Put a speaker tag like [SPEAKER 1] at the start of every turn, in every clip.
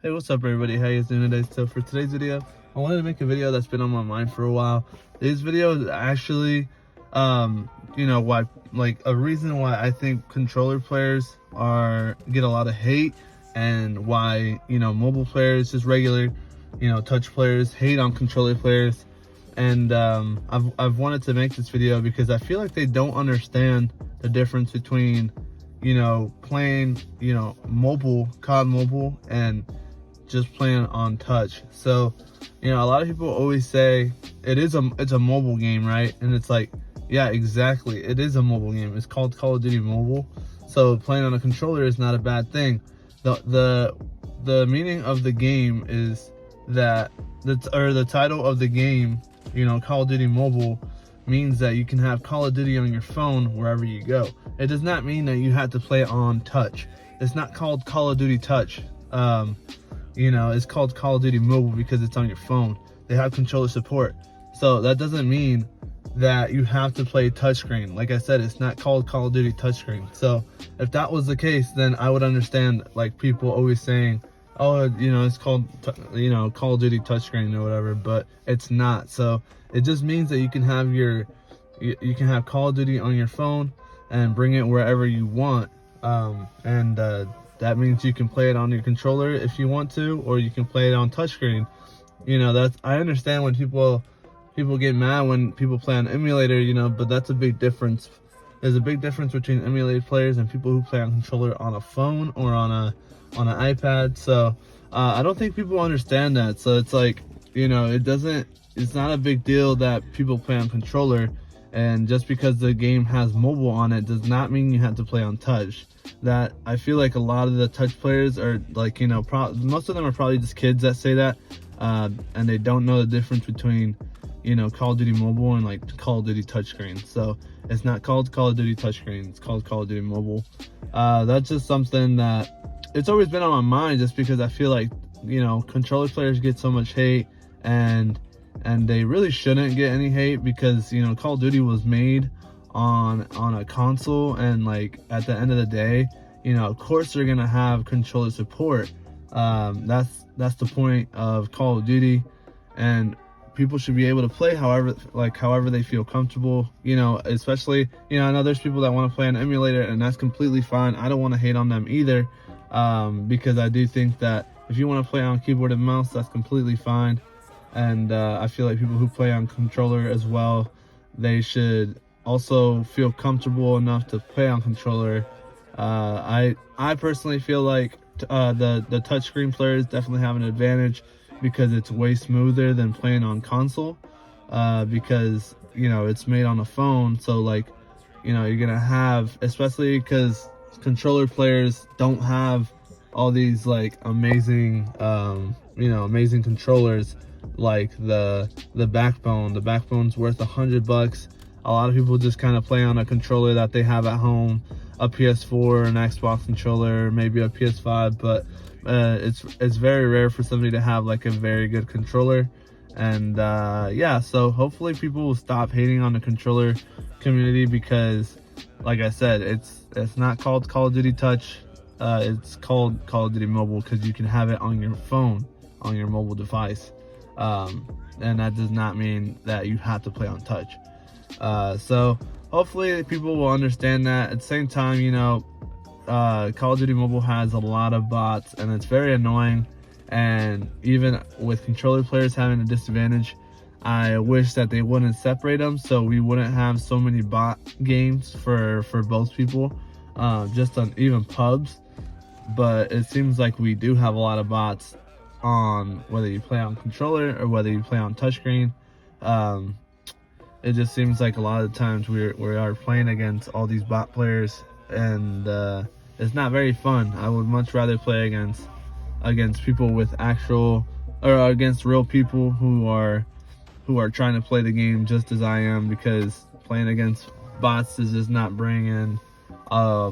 [SPEAKER 1] Hey, what's up everybody? How you guys doing today? So for today's video, I wanted to make a video that's been on my mind for a while. This video is actually, why, like, a reason why I think controller players get a lot of hate, and why, mobile players, just regular, touch players, hate on controller players. And I've wanted to make this video because I feel like they don't understand the difference between, playing, mobile, COD mobile, and just playing on touch. So, a lot of people always say it's a mobile game, right? And it's like, yeah, exactly, it is a mobile game. It's called Call of Duty Mobile. So playing on a controller is not a bad thing. The meaning of the game is that the title of the game, Call of Duty Mobile, means that you can have Call of Duty on your phone wherever you go. It does not mean that you have to play it on touch. It's not called Call of Duty Touch. It's called Call of Duty Mobile because it's on your phone. They have controller support. So that doesn't mean that you have to play touchscreen. Like I said, it's not called Call of Duty touchscreen. So if that was the case, then I would understand, like, people always saying, oh, it's called, Call of Duty touchscreen or whatever, but it's not. So it just means that you can have you can have Call of Duty on your phone and bring it wherever you want. That means you can play it on your controller if you want to, or you can play it on touchscreen. I understand when people get mad when people play on emulator, but that's a big difference. There's a big difference between emulated players and people who play on controller on a phone or on an iPad. So I don't think people understand that. So it's like, it's not a big deal that people play on controller, and just because the game has mobile on it does not mean you have to play on touch. That I feel like a lot of the touch players are like, most of them are probably just kids that say that, and they don't know the difference between, Call of Duty Mobile and like Call of Duty touchscreen. So it's not called Call of Duty touchscreen, it's called Call of Duty Mobile. That's just something that it's always been on my mind, just because I feel like, controller players get so much hate, and they really shouldn't get any hate, because Call of Duty was made on a console, and like at the end of the day, of course they're gonna have controller support. That's the point of Call of Duty, and people should be able to play however they feel comfortable. Especially, I know there's people that want to play on emulator, and that's completely fine. I don't want to hate on them either, because I do think that if you want to play on keyboard and mouse, that's completely fine. And I feel like people who play on controller as well, they should also feel comfortable enough to play on controller. I personally feel like the touchscreen players definitely have an advantage, because it's way smoother than playing on console, because it's made on a phone. So like, you're gonna have, especially because controller players don't have all these like amazing amazing controllers, like the backbone. The backbone's worth $100. A lot of people just kind of play on a controller that they have at home, a PS4, an Xbox controller, maybe a PS5, but it's very rare for somebody to have like a very good controller. And yeah, so hopefully people will stop hating on the controller community, because like I said, it's not called Call of Duty Touch, it's called Call of Duty Mobile, because you can have it on your phone, on your mobile device, and that does not mean that you have to play on touch. So hopefully people will understand that. At the same time, Call of Duty Mobile has a lot of bots, and it's very annoying. And even with controller players having a disadvantage, I wish that they wouldn't separate them, so we wouldn't have so many bot games for both people, just on even pubs. But it seems like we do have a lot of bots on whether you play on controller or whether you play on touchscreen. It just seems like a lot of the times we are playing against all these bot players, and it's not very fun. I would much rather play against people with actual, or against real people who are trying to play the game just as I am, because playing against bots is just not bringing a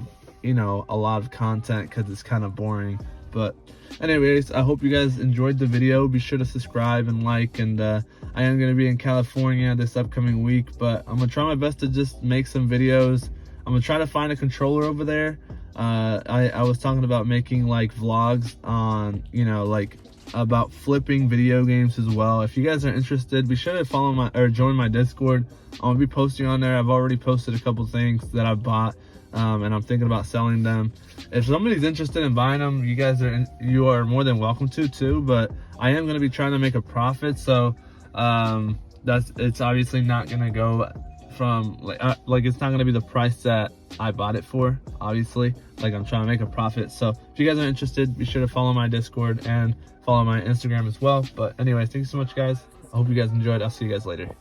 [SPEAKER 1] lot of content, because it's kind of boring. But anyways, I hope you guys enjoyed the video. Be sure to subscribe and like, and I am going to be in California this upcoming week, but I'm going to try my best to just make some videos. I'm going to try to find a controller over there. I was talking about making like vlogs on, you know, like about flipping video games as well. If you guys are interested, be sure to follow my or join my Discord. I'll be posting on there. I've already posted a couple things that I bought, and I'm thinking about selling them. If somebody's interested in buying them, you are more than welcome to too. But I am going to be trying to make a profit, so it's obviously not going to go from like it's not going to be the price that I bought it for. Obviously, like I'm trying to make a profit. So if you guys are interested, be sure to follow my Discord and follow my Instagram as well. But anyways, thank you so much, guys. I hope you guys enjoyed. I'll see you guys later.